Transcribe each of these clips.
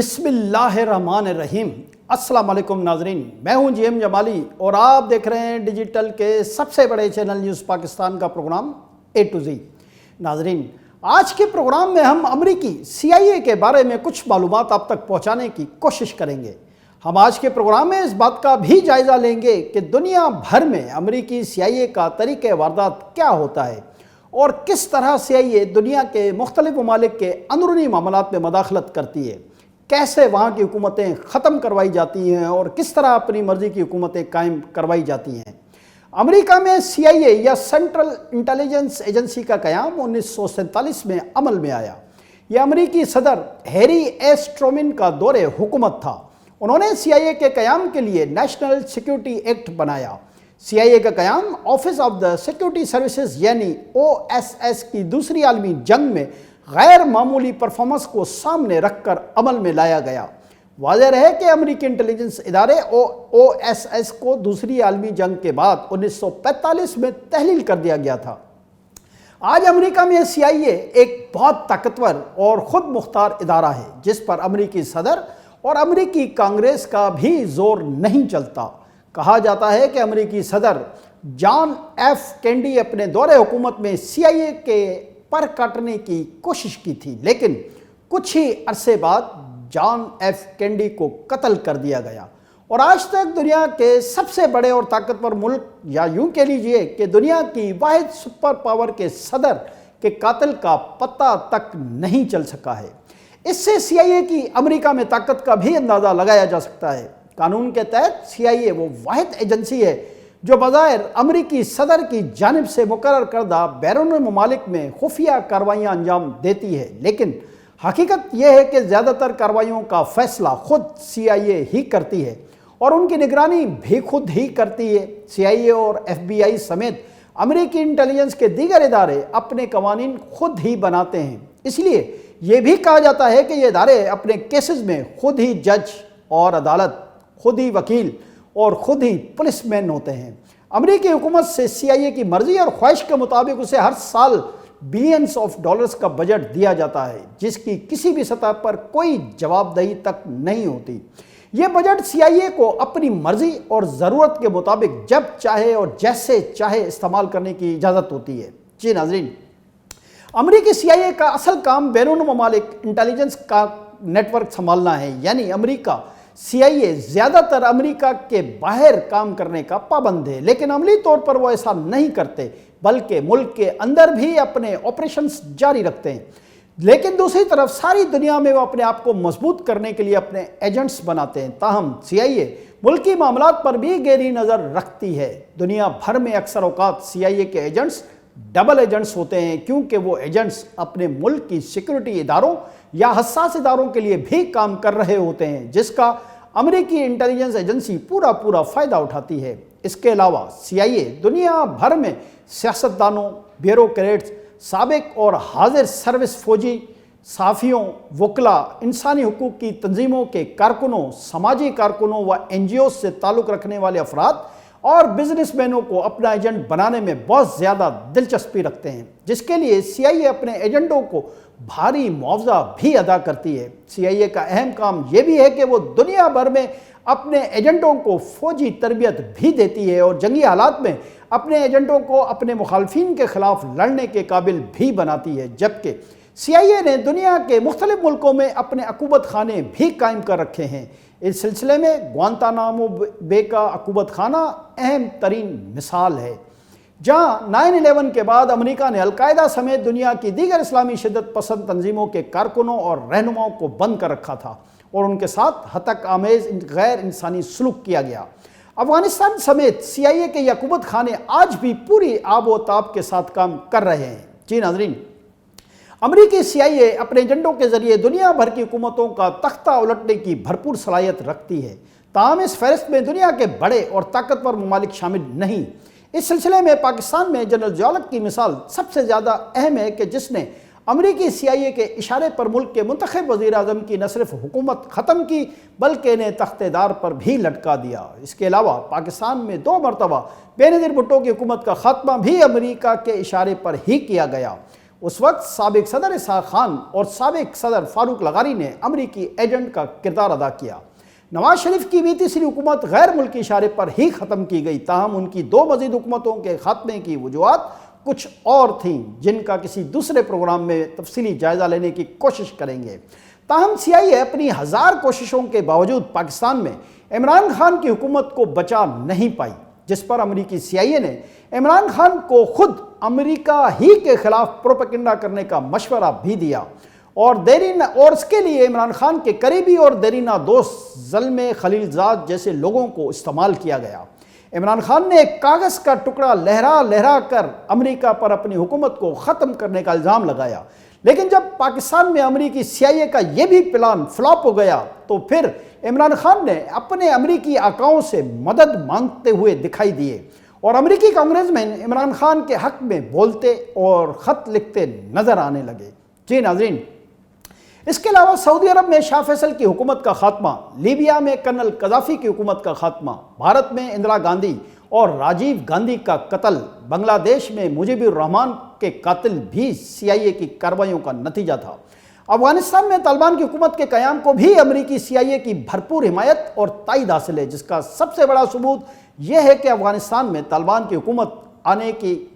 بسم اللہ الرحمن الرحیم۔ السلام علیکم ناظرین، میں ہوں جی ایم جمالی اور آپ دیکھ رہے ہیں ڈیجیٹل کے سب سے بڑے چینل نیوز پاکستان کا پروگرام اے ٹو زی۔ ناظرین، آج کے پروگرام میں ہم امریکی سی آئی اے کے بارے میں کچھ معلومات آپ تک پہنچانے کی کوشش کریں گے۔ ہم آج کے پروگرام میں اس بات کا بھی جائزہ لیں گے کہ دنیا بھر میں امریکی سی آئی اے کا طریقہ واردات کیا ہوتا ہے اور کس طرح سی آئی اے دنیا کے مختلف ممالک کے اندرونی معاملات میں مداخلت کرتی ہے، کیسے وہاں کی حکومتیں ختم کروائی جاتی ہیں اور کس طرح اپنی مرضی کی حکومتیں قائم کروائی جاتی ہیں۔ امریکہ میں سی آئی اے یا سینٹرل انٹیلیجنس ایجنسی کا قیام 1947 میں عمل میں آیا۔ یہ امریکی صدر ہیری ایس ٹرومن کا دور حکومت تھا۔ انہوں نے سی آئی اے کے قیام کے لیے نیشنل سیکیورٹی ایکٹ بنایا۔ سی آئی اے کا قیام office of the security services یعنی او ایس ایس کی دوسری عالمی جنگ میں غیر معمولی پرفارمنس کو سامنے رکھ کر عمل میں لایا گیا۔ واضح رہے کہ امریکی انٹیلیجنس ادارے او ایس ایس کو دوسری عالمی جنگ کے بعد 1945 میں تحلیل کر دیا گیا تھا۔ آج امریکہ میں سی آئی اے ایک بہت طاقتور اور خود مختار ادارہ ہے جس پر امریکی صدر اور امریکی کانگریس کا بھی زور نہیں چلتا۔ کہا جاتا ہے کہ امریکی صدر جان ایف کینیڈی اپنے دور حکومت میں سی آئی اے کے پر کاٹنے کی کوشش کی تھی، لیکن کچھ ہی عرصے بعد جان ایف کینیڈی کو قتل کر دیا گیا اور آج تک دنیا کے سب سے بڑے اور طاقتور ملک یا یوں کہہ لیجئے کہ دنیا کی واحد سپر پاور کے صدر کے قاتل کا پتہ تک نہیں چل سکا ہے۔ اس سے سی آئی اے کی امریکہ میں طاقت کا بھی اندازہ لگایا جا سکتا ہے۔ قانون کے تحت سی آئی اے وہ واحد ایجنسی ہے جو بظاہر امریکی صدر کی جانب سے مقرر کردہ بیرون ممالک میں خفیہ کارروائیاں انجام دیتی ہے، لیکن حقیقت یہ ہے کہ زیادہ تر کارروائیوں کا فیصلہ خود سی آئی اے ہی کرتی ہے اور ان کی نگرانی بھی خود ہی کرتی ہے۔ سی آئی اے اور ایف بی آئی سمیت امریکی انٹیلیجنس کے دیگر ادارے اپنے قوانین خود ہی بناتے ہیں، اس لیے یہ بھی کہا جاتا ہے کہ یہ ادارے اپنے کیسز میں خود ہی جج اور عدالت، خود ہی وکیل اور خود ہی پولیس مین ہوتے ہیں۔ امریکی حکومت سے سی آئی اے کی مرضی اور خواہش کے مطابق اسے ہر سال بلینز آف ڈالرز کا بجٹ دیا جاتا ہے جس کی کسی بھی سطح پر کوئی جواب دہی تک نہیں ہوتی۔ یہ بجٹ سی آئی اے کو اپنی مرضی اور ضرورت کے مطابق جب چاہے اور جیسے چاہے استعمال کرنے کی اجازت ہوتی ہے۔ جی ناظرین، امریکی سی آئی اے کا اصل کام بیرون ممالک انٹیلیجنس کا نیٹ ورک سنبھالنا ہے، یعنی امریکہ سی آئی اے زیادہ تر امریکہ کے باہر کام کرنے کا پابند ہے، لیکن عملی طور پر وہ ایسا نہیں کرتے بلکہ ملک کے اندر بھی اپنے آپریشنز جاری رکھتے ہیں، لیکن دوسری طرف ساری دنیا میں وہ اپنے آپ کو مضبوط کرنے کے لیے اپنے ایجنٹس بناتے ہیں۔ تاہم سی آئی اے ملکی معاملات پر بھی گہری نظر رکھتی ہے۔ دنیا بھر میں اکثر اوقات سی آئی اے کے ایجنٹس ڈبل ایجنٹس ہوتے ہیں کیونکہ وہ ایجنٹس اپنے ملک کی سیکیورٹی اداروں یا حساس اداروں کے لیے بھی کام کر رہے ہوتے ہیں جس کا امریکی انٹیلیجنس ایجنسی پورا فائدہ اٹھاتی ہے۔ اس کے علاوہ سی آئی اے دنیا بھر میں سیاستدانوں، بیوروکریٹس، سابق اور حاضر سروس فوجی، صحافیوں، وکلاء، انسانی حقوق کی تنظیموں کے کارکنوں، سماجی کارکنوں و این جی اوز سے تعلق رکھنے والے افراد اور بزنس مینوں کو اپنا ایجنٹ بنانے میں بہت زیادہ دلچسپی رکھتے ہیں، جس کے لیے سی آئی اے اپنے ایجنٹوں کو بھاری معاوضہ بھی ادا کرتی ہے۔ سی آئی اے کا اہم کام یہ بھی ہے کہ وہ دنیا بھر میں اپنے ایجنٹوں کو فوجی تربیت بھی دیتی ہے اور جنگی حالات میں اپنے ایجنٹوں کو اپنے مخالفین کے خلاف لڑنے کے قابل بھی بناتی ہے، جبکہ سی آئی اے نے دنیا کے مختلف ملکوں میں اپنے عقوبت خانے بھی قائم کر رکھے ہیں۔ اس سلسلے میں گوانتانامو بے کا عقوبت خانہ اہم ترین مثال ہے، جہاں 9/11 کے بعد امریکہ نے القاعدہ سمیت دنیا کی دیگر اسلامی شدت پسند تنظیموں کے کارکنوں اور رہنماؤں کو بند کر رکھا تھا اور ان کے ساتھ ہتک آمیز غیر انسانی سلوک کیا گیا۔ افغانستان سمیت سی آئی اے کے یہ عقوبت خانے آج بھی پوری آب و تاب کے ساتھ کام کر رہے ہیں۔ جی ناظرین، امریکی سی آئی اے اپنے ایجنٹوں کے ذریعے دنیا بھر کی حکومتوں کا تختہ الٹنے کی بھرپور صلاحیت رکھتی ہے، تاہم اس فہرست میں دنیا کے بڑے اور طاقتور ممالک شامل نہیں۔ اس سلسلے میں پاکستان میں جنرل ضیاء الحق کی مثال سب سے زیادہ اہم ہے کہ جس نے امریکی سی آئی اے کے اشارے پر ملک کے منتخب وزیر اعظم کی نہ صرف حکومت ختم کی بلکہ انہیں تخت دار پر بھی لٹکا دیا۔ اس کے علاوہ پاکستان میں 2 مرتبہ بے نظیر بھٹو کی حکومت کا خاتمہ بھی امریکہ کے اشارے پر ہی کیا گیا۔ اس وقت سابق صدر اسحاق خان اور سابق صدر فاروق لغاری نے امریکی ایجنٹ کا کردار ادا کیا۔ نواز شریف کی بھی تیسری حکومت غیر ملکی اشارے پر ہی ختم کی گئی، تاہم ان کی 2 مزید حکومتوں کے خاتمے کی وجوہات کچھ اور تھیں، جن کا کسی دوسرے پروگرام میں تفصیلی جائزہ لینے کی کوشش کریں گے۔ تاہم CIA اپنی 1000 کوششوں کے باوجود پاکستان میں عمران خان کی حکومت کو بچا نہیں پائی، جس پر امریکی CIA نے عمران خان کو خود امریکہ ہی کے خلاف پروپیگنڈا کرنے کا مشورہ بھی دیا، اور اس کے لیے عمران خان کے قریبی اور دیرینہ دوست زلمے خلیل زاد جیسے لوگوں کو استعمال کیا گیا۔ عمران خان نے ایک کاغذ کا ٹکڑا لہرا کر امریکہ پر اپنی حکومت کو ختم کرنے کا الزام لگایا، لیکن جب پاکستان میں امریکی CIA کا یہ بھی پلان فلاپ ہو گیا تو پھر عمران خان نے اپنے امریکی آقاؤں سے مدد مانگتے ہوئے دکھائی دیے، اور امریکی کانگریس مین عمران خان کے حق میں بولتے اور خط لکھتے نظر آنے لگے۔ جی ناظرین، اس کے علاوہ سعودی عرب میں شاہ فیصل کی حکومت کا خاتمہ، لیبیا میں کرنل قذافی کی حکومت کا خاتمہ، بھارت میں اندرا گاندھی اور راجیو گاندھی کا قتل، بنگلہ دیش میں مجیب الرحمان کے قاتل بھی CIA کی کارروائیوں کا نتیجہ تھا۔ افغانستان میں طالبان کی حکومت کے قیام کو بھی امریکی CIA کی بھرپور حمایت اور تائید حاصل ہے، جس کا سب سے بڑا ثبوت یہ ہے کہ افغانستان میں طالبان کی حکومت آنے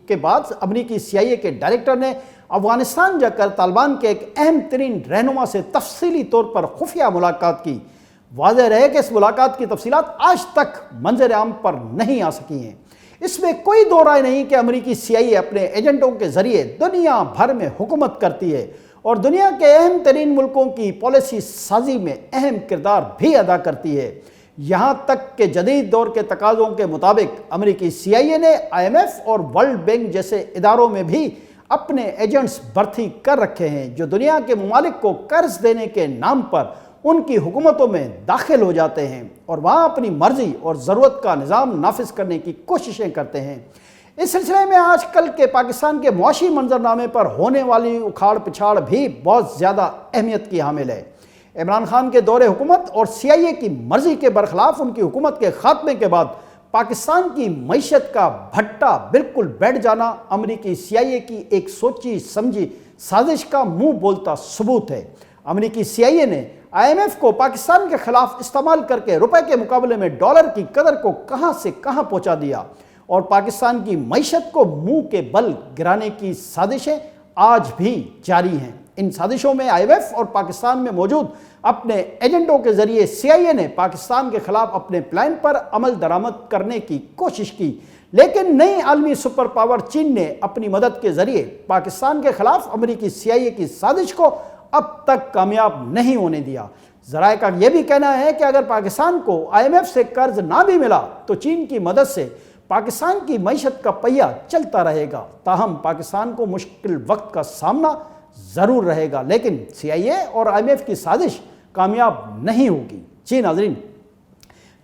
کے بعد امریکی CIA کے ڈائریکٹر نے افغانستان جا کر طالبان کے ایک اہم ترین رہنما سے تفصیلی طور پر خفیہ ملاقات کی۔ واضح رہے کہ اس ملاقات کی تفصیلات آج تک منظر عام پر نہیں آ سکی ہیں۔ اس میں کوئی دو رائے نہیں کہ امریکی CIA اپنے ایجنٹوں کے ذریعے دنیا بھر میں حکومت کرتی ہے اور دنیا کے اہم ترین ملکوں کی پالیسی سازی میں اہم کردار بھی ادا کرتی ہے، یہاں تک کہ جدید دور کے تقاضوں کے مطابق امریکی CIA نے IMF اور ورلڈ بینک جیسے اداروں میں بھی اپنے ایجنٹس بھرتی کر رکھے ہیں، جو دنیا کے ممالک کو قرض دینے کے نام پر ان کی حکومتوں میں داخل ہو جاتے ہیں اور وہاں اپنی مرضی اور ضرورت کا نظام نافذ کرنے کی کوششیں کرتے ہیں۔ اس سلسلے میں آج کل کے پاکستان کے معاشی منظرنامے پر ہونے والی اکھاڑ پچھاڑ بھی بہت زیادہ اہمیت کی حامل ہے۔ عمران خان کے دور حکومت اور CIA کی مرضی کے برخلاف ان کی حکومت کے خاتمے کے بعد پاکستان کی معیشت کا بھٹا بالکل بیٹھ جانا امریکی CIA کی ایک سوچی سمجھی سازش کا منہ بولتا ثبوت ہے۔ امریکی CIA نے IMF کو پاکستان کے خلاف استعمال کر کے روپے کے مقابلے میں ڈالر کی قدر کو کہاں سے کہاں پہنچا دیا، اور پاکستان کی معیشت کو منہ کے بل گرانے کی سازشیں آج بھی جاری ہیں۔ ان سازشوں میں IMF اور پاکستان میں موجود اپنے ایجنٹوں کے ذریعے CIA نے پاکستان کے خلاف اپنے پلان پر عمل درآمد کرنے کی کوشش کی، لیکن نئی عالمی سپر پاور چین نے اپنی مدد کے ذریعے پاکستان کے خلاف امریکی CIA کی سازش کو اب تک کامیاب نہیں ہونے دیا۔ ذرائع کا یہ بھی کہنا ہے کہ اگر پاکستان کو IMF سے قرض نہ بھی ملا تو چین کی مدد سے پاکستان کی معیشت کا پہیہ چلتا رہے گا، تاہم پاکستان کو مشکل وقت کا سامنا ضرور رہے گا، لیکن CIA اور IMF کی سازش کامیاب نہیں ہوگی۔ جی ناظرین،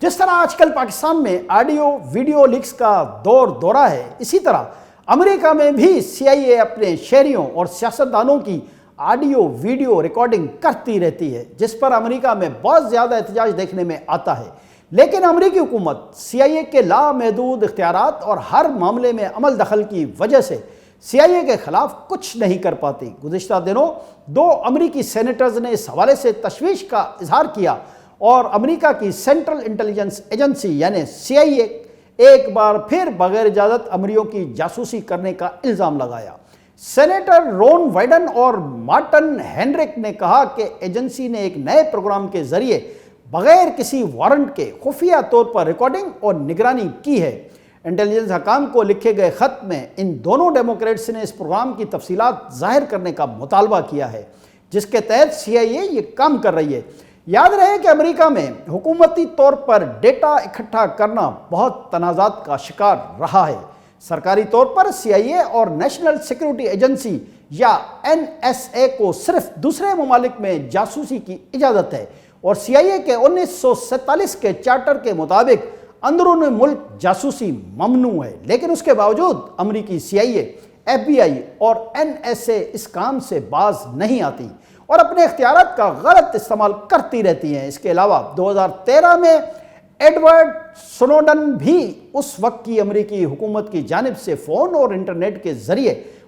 جس طرح آج کل پاکستان میں آڈیو ویڈیو لیکس کا دورہ ہے، اسی طرح امریکہ میں بھی CIA اپنے شہریوں اور سیاستدانوں کی آڈیو ویڈیو ریکارڈنگ کرتی رہتی ہے، جس پر امریکہ میں بہت زیادہ احتجاج دیکھنے میں آتا ہے، لیکن امریکی حکومت CIA کے لامحدود اختیارات اور ہر معاملے میں عمل دخل کی وجہ سے CIA کے خلاف کچھ نہیں کر پاتی۔ گزشتہ دنوں 2 امریکی سینیٹرز نے اس حوالے سے تشویش کا اظہار کیا اور امریکہ کی سینٹرل انٹیلیجنس ایجنسی یعنی CIA ایک بار پھر بغیر اجازت امریوں کی جاسوسی کرنے کا الزام لگایا۔ سینیٹر رون وائڈن اور مارٹن ہینڈرک نے کہا کہ ایجنسی نے ایک نئے پروگرام کے ذریعے بغیر کسی وارنٹ کے خفیہ طور پر ریکارڈنگ اور نگرانی کی ہے۔ انٹیلیجنس حکام کو لکھے گئے خط میں ان دونوں ڈیموکریٹس نے اس پروگرام کی تفصیلات ظاہر کرنے کا مطالبہ کیا ہے، جس کے تحت CIA یہ کام کر رہی ہے۔ یاد رہے کہ امریکہ میں حکومتی طور پر ڈیٹا اکٹھا کرنا بہت تنازعات کا شکار رہا ہے۔ سرکاری طور پر CIA اور نیشنل سیکیورٹی ایجنسی یا NSA کو صرف دوسرے ممالک میں جاسوسی کی اجازت ہے، اور CIA کے 1947 کے چارٹر کے مطابق اندرون ملک جاسوسی ممنوع ہے، لیکن اس کے باوجود امریکی CIA، FBI اور NSA اس کام سے باز نہیں آتی اور اپنے اختیارات کا غلط استعمال کرتی رہتی ہیں۔ اس کے علاوہ 2013 میں ایڈورڈ سنوڈن بھی اس وقت کی امریکی حکومت کی جانب سے فون اور انٹرنیٹ کے ذریعے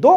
2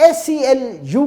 ACLU